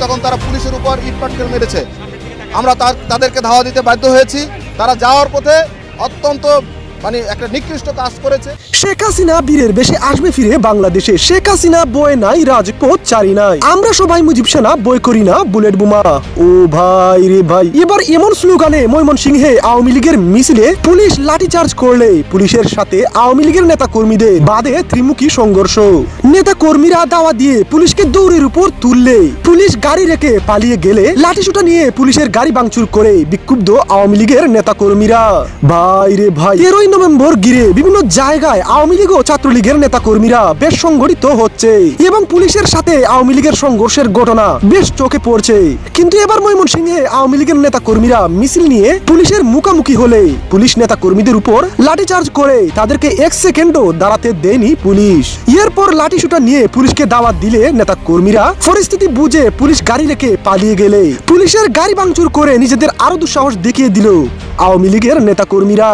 তখন তারা পুলিশের উপর ইটপাটকেল মেরেছে। আমরা তাদেরকে ধাওয়া দিতে বাধ্য হয়েছি। তারা যাওয়ার পথে অত্যন্ত একটা নিকৃষ্ট কাজ করেছে। শেখ হাসিনা বীরের বেশে আসবে ফিরে বাংলাদেশে। শেখ হাসিনা বয় নাই, রাজপথ চারি নাই, আমরা সবাই মুজিব সেনা, বই করি না বুলেট বোমা। ও ভাই রে ভাই, এবার এমন স্লোগানে ময়মনসিংহে আওয়ামী লীগের মিছিলে পুলিশ লাঠিচার্জ করলে পুলিশের সাথে আওয়ামী লীগের নেতা কর্মীদের বাদে ত্রিমুখী সংঘর্ষ। নেতা কর্মীরা দাওয়া দিয়ে পুলিশকে দৌড়ের উপর তুললে পুলিশ গাড়ি রেখে পালিয়ে গেলে লাঠিসোঁটা নিয়ে পুলিশের গাড়ি ভাঙচুর করে বিক্ষুব্ধ আওয়ামী লীগের নেতা কর্মীরা। ভাই রে ভাই, 13 নভেম্বর ঘিরে বিভিন্ন জায়গায় আওয়ামী লীগ ও ছাত্রলীগের নেতা কর্মীরা বেশ সংগঠিত হচ্ছে এবং পুলিশের সাথে আওয়ামী লীগের সংঘর্ষের ঘটনা বেশ চোখে পড়ছে। কিন্তু এবার ময়মনসিংহে আওয়ামী লীগের নেতা কর্মীরা মিছিল নিয়ে পুলিশের মুখোমুখি হলে পুলিশ নেতা কর্মীদের উপর লাঠিচার্জ করে তাদেরকে 1 সেকেন্ডও দাঁড়াতে দেয়নি পুলিশ। এরপর লাঠিসোঁটা নিয়ে পুলিশকে দাওয়াত দিলে নেতা কর্মীরা পরিস্থিতি বুঝে পুলিশ গাড়ি রেখে পালিয়ে গেলে পুলিশের গাড়ি ভাঙচুর করে নিজেদের আরো দুঃসাহস দেখিয়ে দিল আওয়ামী লীগের নেতা কর্মীরা।